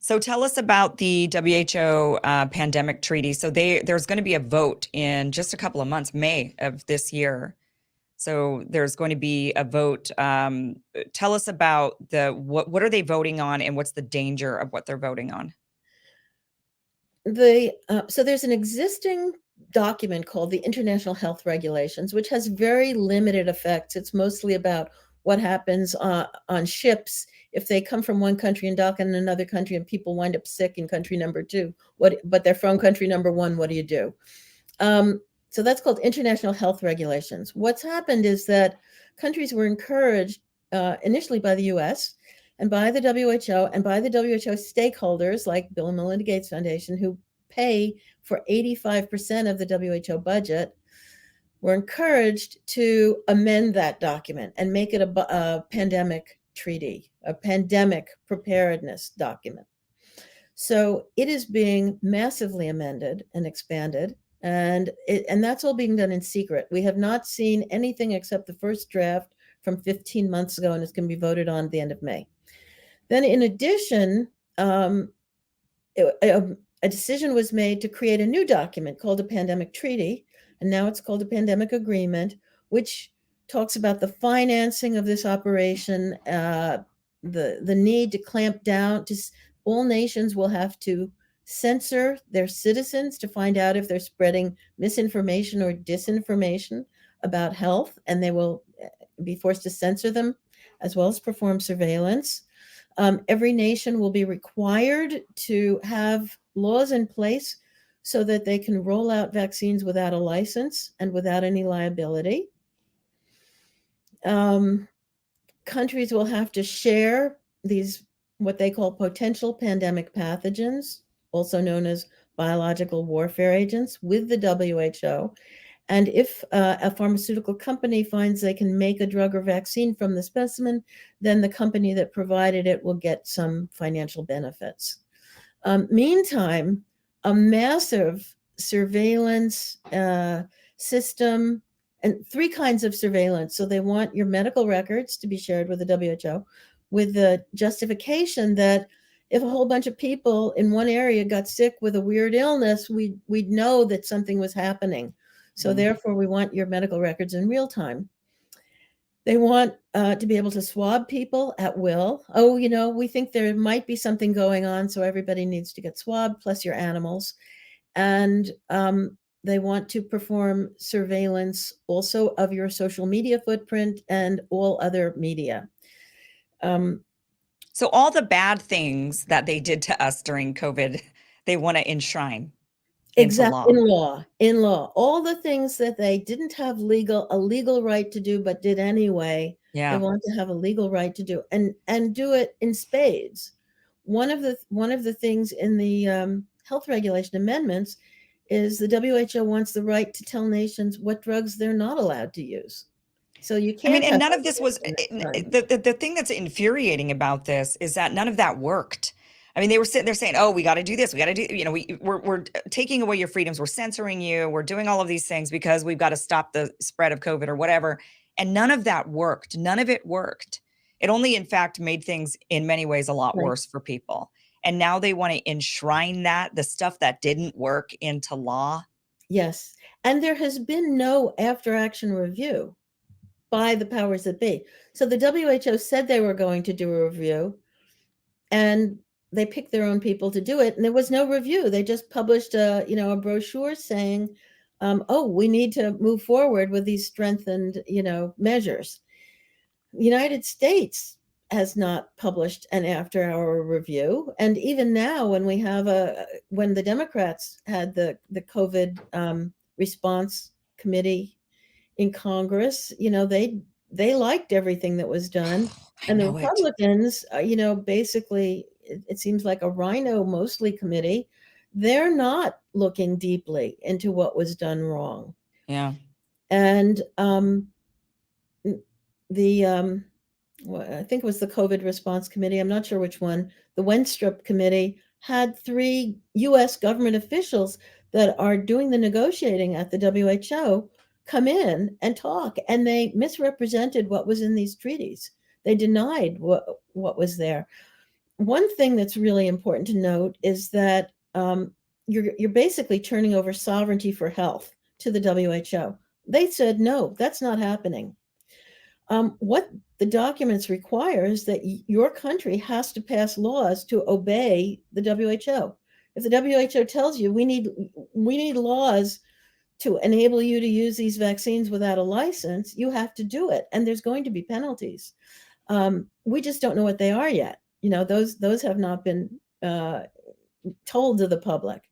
So tell us about the WHO pandemic treaty. So there's going to be a vote in just a couple of months, May of this year. So there's going to be a vote. Tell us about what are they voting on, and what's the danger of what they're voting on? So there's an existing document called the International Health Regulations, which has very limited effects. It's mostly about what happens on ships if they come from one country and dock in another country and people wind up sick in country number two. But they're from country number one. What do you do? So that's called International Health Regulations. What's happened is that countries were encouraged initially by the U.S. and by the WHO and by the WHO stakeholders like Bill and Melinda Gates Foundation, who pay for 85% of the WHO budget, were encouraged to amend that document and make it a pandemic treaty, a pandemic preparedness document. So it is being massively amended and expanded, and that's all being done in secret. We have not seen anything except the first draft from 15 months ago, and it's going to be voted on at the end of May. Then, in addition, a decision was made to create a new document called a pandemic treaty, and now it's called a pandemic agreement, which talks about the financing of this operation, the need to clamp down. All nations will have to censor their citizens to find out if they're spreading misinformation or disinformation about health, and they will be forced to censor them as well as perform surveillance. Every nation will be required to have laws in place so that they can roll out vaccines without a license and without any liability. Countries will have to share these, what they call potential pandemic pathogens, also known as biological warfare agents, with the WHO. And if a pharmaceutical company finds they can make a drug or vaccine from the specimen, then the company that provided it will get some financial benefits. Meantime, a massive surveillance system, and three kinds of surveillance. So they want your medical records to be shared with the WHO with the justification that if a whole bunch of people in one area got sick with a weird illness, we'd know that something was happening. So therefore, we want your medical records in real time. They want to be able to swab people at will. Oh, we think there might be something going on, so everybody needs to get swabbed, plus your animals. And they want to perform surveillance also of your social media footprint and all other media. So all the bad things that they did to us during COVID, they want to enshrine into law. Exactly, in law, all the things that they didn't have a legal right to do, but did anyway. Yeah. They want to have a legal right to do, and do it in spades. One of the things in the health regulation amendments is the WHO wants the right to tell nations what drugs they're not allowed to use. So you can't. And none of this was the thing that's infuriating about this is that none of that worked. I mean, they were sitting there saying, "Oh, we got to do this. We got to do. We're taking away your freedoms. We're censoring you. We're doing all of these things because we've got to stop the spread of COVID or whatever." And none of that worked. None of it worked. It only, in fact, made things in many ways a lot worse for people. And now they want to enshrine the stuff that didn't work, into law. Yes, and there has been no after-action review by the powers that be. So the WHO said they were going to do a review, and they picked their own people to do it, and there was no review. They just published a brochure saying, "Oh, we need to move forward with these strengthened, measures." The United States has not published an after-hour review, and even now, when the Democrats had the COVID response committee in Congress, they liked everything that was done, and the Republicans, basically, it seems like a rhino mostly committee. They're not looking deeply into what was done wrong. Yeah. And I think it was the COVID response committee, I'm not sure which one, the Wenstrup committee had 3 U.S. government officials that are doing the negotiating at the WHO come in and talk, and they misrepresented what was in these treaties. They denied what was there. one thing that's really important to note is that you're basically turning over sovereignty for health to the WHO. They said, no, that's not happening. What the documents require is that your country has to pass laws to obey the WHO. If the WHO tells you we need laws to enable you to use these vaccines without a license, you have to do it, and there's going to be penalties. We just don't know what they are yet. Those have not been told to the public.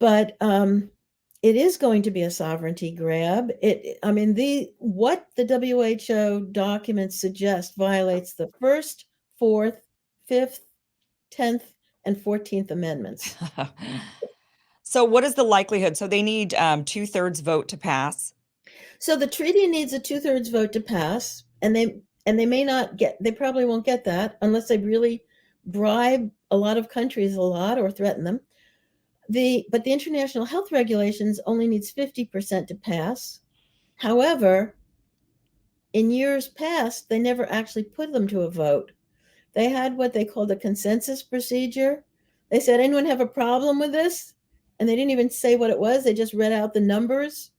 But it is going to be a sovereignty grab. What the WHO documents suggest violates the First, Fourth, Fifth, 10th, and 14th Amendments. So what is the likelihood? So they need 2/3 vote to pass. So the treaty needs a 2/3 vote to pass, and they probably won't get that unless they really bribe a lot of countries or threaten them. But the international health regulations only needs 50% to pass. However, in years past, they never actually put them to a vote. They had what they called a consensus procedure. They said, anyone have a problem with this? And they didn't even say what it was. They just read out the numbers.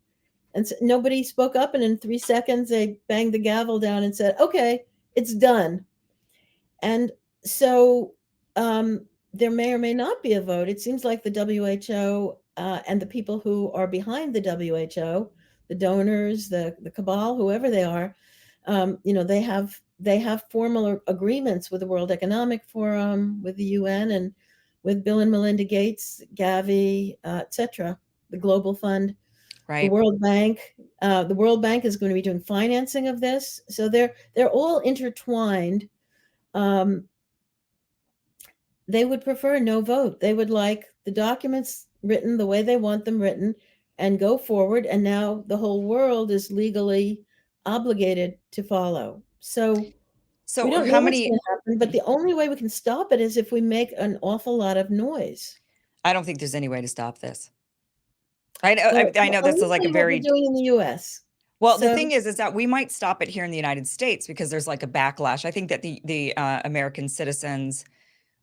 And so nobody spoke up. And in 3 seconds, they banged the gavel down and said, okay, it's done. And so there may or may not be a vote. It seems like the WHO and the people who are behind the WHO, the donors, the cabal, whoever they are, they have formal agreements with the World Economic Forum, with the UN, and with Bill and Melinda Gates, Gavi, etc., the Global Fund, right? The World Bank. The World Bank is going to be doing financing of this, so they're all intertwined. They would prefer no vote. They would like the documents written the way they want them written and go forward. And now the whole world is legally obligated to follow. So we don't know what's going to happen, but the only way we can stop it is if we make an awful lot of noise. I don't think there's any way to stop this. I know this is like a very what we're doing in the US. Well, the thing is that we might stop it here in the United States because there's like a backlash. I think that the American citizens,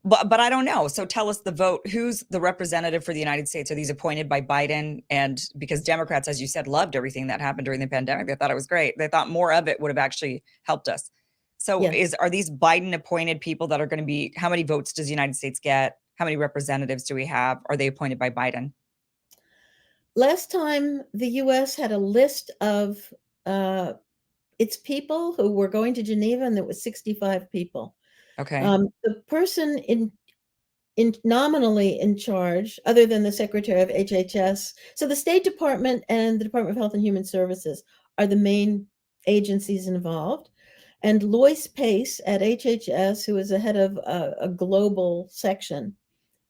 but I don't know. So tell us the vote. Who's the representative for the United States? Are these appointed by Biden? And because Democrats, as you said, loved everything that happened during the pandemic, they thought it was great. They thought more of it would have actually helped us. So are these Biden appointed people that are going to be, how many votes does the United States get? How many representatives do we have? Are they appointed by Biden? Last time the US had a list of its people who were going to Geneva, and there was 65 people. Okay. The person nominally in charge, other than the Secretary of HHS, so the State Department and the Department of Health and Human Services are the main agencies involved. And Lois Pace at HHS, who is the head of a global section,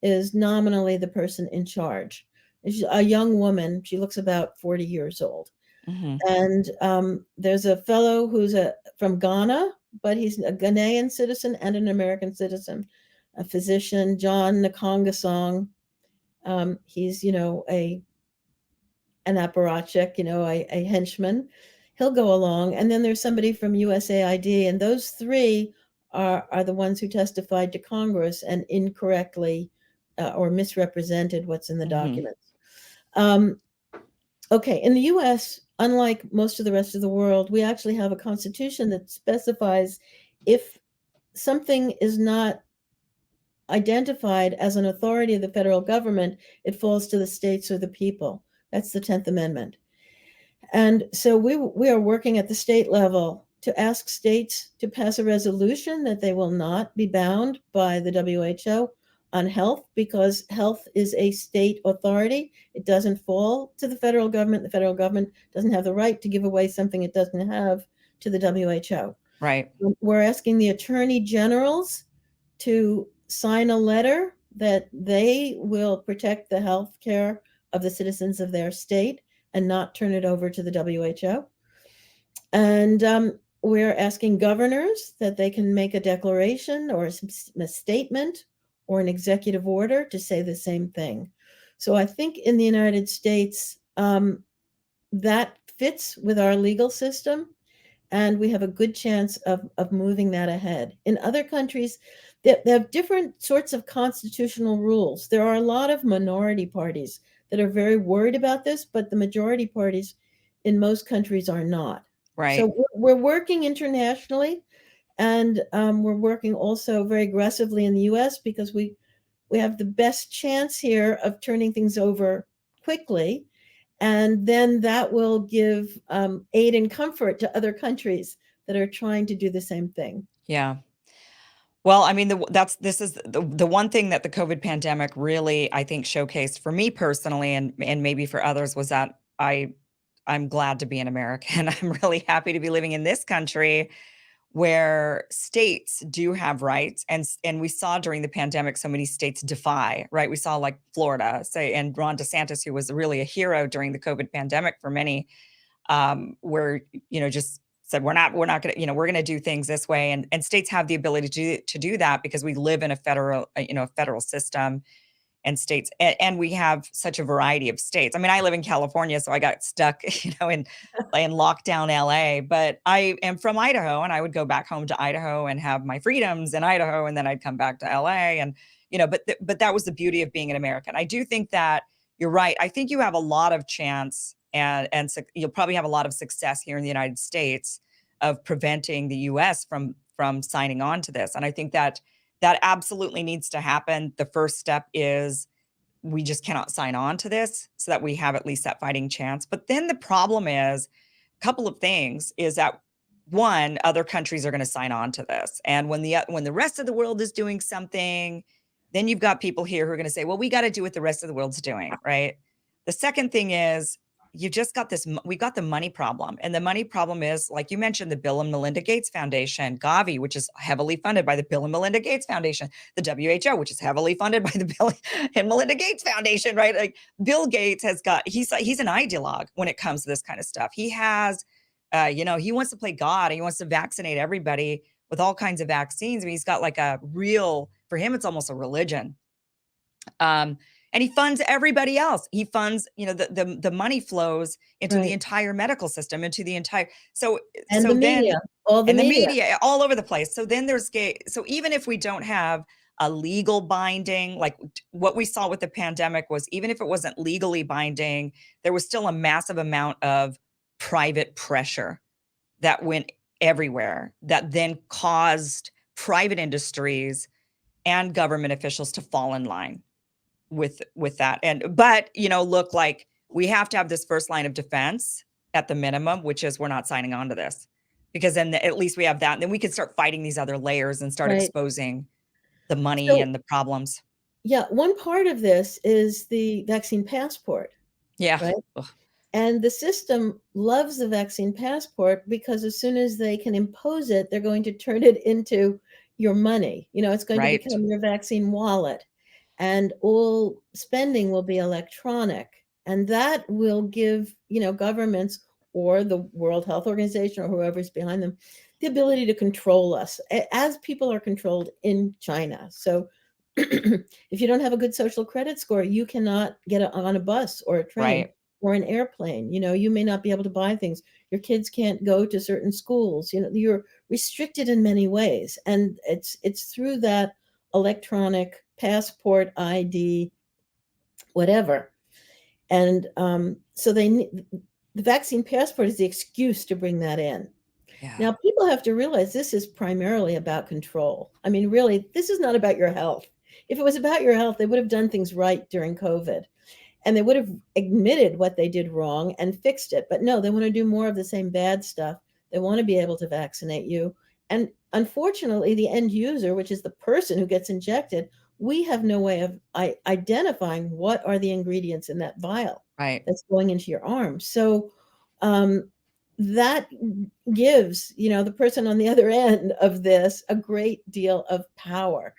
is nominally the person in charge. She's a young woman. She looks about 40 years old. Mm-hmm. And there's a fellow who's from Ghana, but he's a Ghanaian citizen and an American citizen, a physician, John Nkongasong. He's, an apparatchik, a henchman. He'll go along. And then there's somebody from USAID, and those three are the ones who testified to Congress and incorrectly or misrepresented what's in the documents. Okay, in the US, unlike most of the rest of the world, we actually have a constitution that specifies if something is not identified as an authority of the federal government, it falls to the states or the people. That's the 10th Amendment. And so we are working at the state level to ask states to pass a resolution that they will not be bound by the WHO on health, because health is a state authority. It doesn't fall to the federal government. The federal government doesn't have the right to give away something it doesn't have to the WHO. Right. We're asking the attorney generals to sign a letter that they will protect the health care of the citizens of their state and not turn it over to the WHO. And we're asking governors that they can make a declaration or a statement or an executive order to say the same thing. So I think in the United States, that fits with our legal system, and we have a good chance of moving that ahead. In other countries, they have different sorts of constitutional rules. There are a lot of minority parties that are very worried about this, but the majority parties in most countries are not. Right. So we're working internationally, and we're working also very aggressively in the US because we have the best chance here of turning things over quickly. And then that will give aid and comfort to other countries that are trying to do the same thing. Yeah. Well, I mean, this is the one thing that the COVID pandemic really, I think, showcased for me personally, and maybe for others, was that I'm glad to be an American. I'm really happy to be living in this country where states do have rights, and we saw during the pandemic so many states defy, right? We saw like Florida say, and Ron DeSantis, who was really a hero during the COVID pandemic for many, where just said we're not going to we're going to do things this way, and states have the ability to do that because we live in a federal a federal system, and states, and we have such a variety of states. I mean, I live in California, so I got stuck, in lockdown LA, but I am from Idaho, and I would go back home to Idaho and have my freedoms in Idaho, and then I'd come back to LA, and but that was the beauty of being an American. I do think that you're right. I think you have a lot of chance, and you'll probably have a lot of success here in the United States of preventing the US from signing on to this. And I think that absolutely needs to happen. The first step is we just cannot sign on to this so that we have at least that fighting chance. But then the problem is a couple of things is that one, other countries are going to sign on to this. And when the rest of the world is doing something, then you've got people here who are going to say, well, we got to do what the rest of the world's doing, right? The second thing is you just got we've got the money problem. And the money problem is, like you mentioned, the Bill and Melinda Gates Foundation, Gavi, which is heavily funded by the Bill and Melinda Gates Foundation, the WHO, which is heavily funded by the Bill and Melinda Gates Foundation, right? Like Bill Gates he's an ideologue when it comes to this kind of stuff. He has, he wants to play God. He wants to vaccinate everybody with all kinds of vaccines. I mean, he's got like for him, it's almost a religion. And he funds everybody else. He funds, the money flows into the entire medical system, into the entire, and the media, the media all over the place. So then so even if we don't have a legal binding, like what we saw with the pandemic was, even if it wasn't legally binding, there was still a massive amount of private pressure that went everywhere that then caused private industries and government officials to fall in line with that. But look, like we have to have this first line of defense at the minimum, which is we're not signing on to this, because then at least we have that, and then we can start fighting these other layers and start exposing the money and the problems. Yeah, one part of this is the vaccine passport. Yeah. Right? And the system loves the vaccine passport because as soon as they can impose it, they're going to turn it into your money. It's going to become your vaccine wallet, and all spending will be electronic. And that will give, governments or the World Health Organization or whoever's behind them the ability to control us as people are controlled in China. So if you don't have a good social credit score, you cannot get on a bus or a train or an airplane. You may not be able to buy things. Your kids can't go to certain schools. You're restricted in many ways. And it's through that electronic passport, ID, whatever. And so the vaccine passport is the excuse to bring that in. Yeah. Now, people have to realize this is primarily about control. I mean, really, this is not about your health. If it was about your health, they would have done things right during COVID, and they would have admitted what they did wrong and fixed it. But no, they want to do more of the same bad stuff. They want to be able to vaccinate you. And unfortunately, the end user, which is the person who gets injected, we have no way of identifying what are the ingredients in that vial that's going into your arm. So that gives, the person on the other end of this a great deal of power.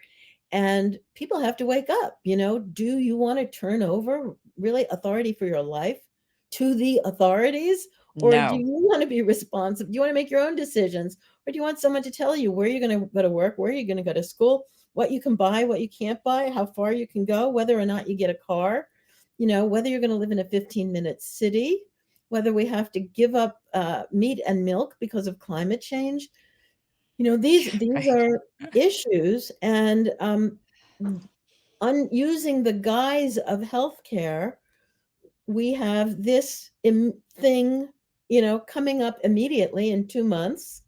And people have to wake up. Do you want to turn over really authority for your life to the authorities? Or do you want to be responsible? Do you want to make your own decisions? Or do you want someone to tell you where you're going to go to work, where you're going to go to school, what you can buy, what you can't buy, how far you can go, whether or not you get a car, whether you're going to live in a 15-minute city, whether we have to give up meat and milk because of climate change? These Right. are issues, and using the guise of healthcare, we have this thing, coming up immediately in 2 months.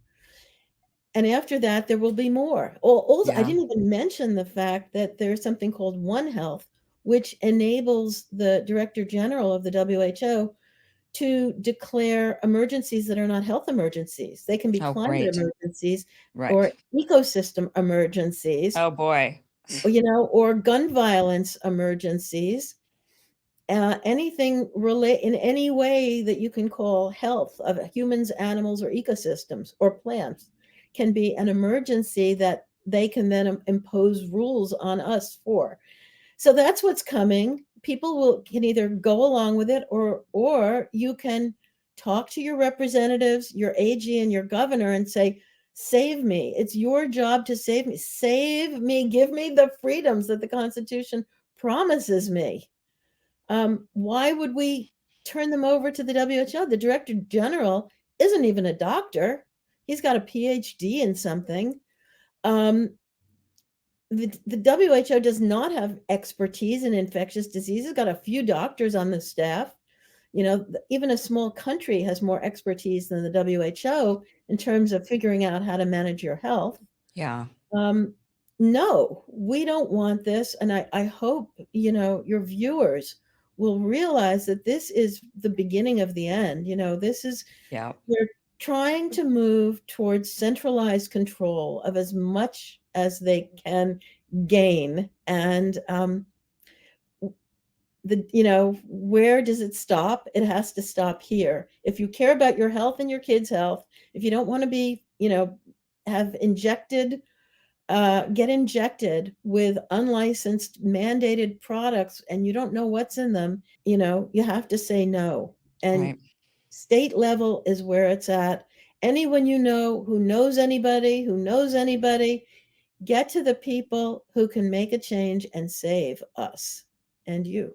And after that, there will be more. Also, I Yeah. didn't even mention the fact that there's something called One Health, which enables the Director General of the WHO to declare emergencies that are not health emergencies. They can be Oh, climate great. emergencies Right. or ecosystem emergencies, Oh boy. or gun violence emergencies. Anything relate in any way that you can call health of humans, animals, or ecosystems or plants can be an emergency that they can then impose rules on us for. So that's what's coming. People can either go along with it, or you can talk to your representatives, your AG and your governor, and say, save me. It's your job to save me. Save me. Give me the freedoms that the Constitution promises me. Why would we turn them over to the WHO? The Director General isn't even a doctor. He's got a PhD in something. Um, the WHO does not have expertise in infectious diseases. Got a few doctors on the staff. Even a small country has more expertise than the WHO in terms of figuring out how to manage your health. Yeah. Um, no, we don't want this. And I hope, your viewers will realize that this is the beginning of the end. Yeah. We're trying to move towards centralized control of as much as they can gain. And where does it stop? It has to stop here. If you care about your health and your kids' health, if you don't want to be, have injected get injected with unlicensed mandated products and you don't know what's in them, you have to say no. And Right. state level is where it's at. Anyone who knows anybody, get to the people who can make a change and save us and you.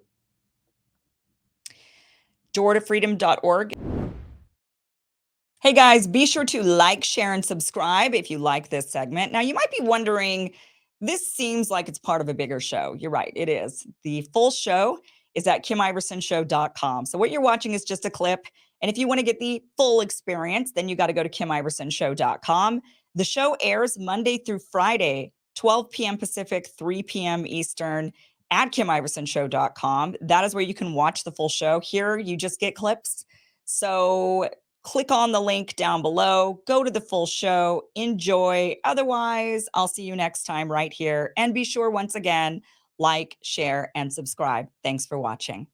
DoorToFreedom.org. Hey guys, be sure to like, share, and subscribe if you like this segment. Now, you might be wondering, this seems like it's part of a bigger show. You're right, it is. The full show is at KimIversonShow.com. So what you're watching is just a clip. And if you want to get the full experience, then you got to go to KimIversonShow.com. The show airs Monday through Friday, 12 p.m. Pacific, 3 p.m. Eastern at KimIversonShow.com. That is where you can watch the full show. Here, you just get clips. So click on the link down below, go to the full show, enjoy. Otherwise, I'll see you next time right here. And be sure, once again, like, share, and subscribe. Thanks for watching.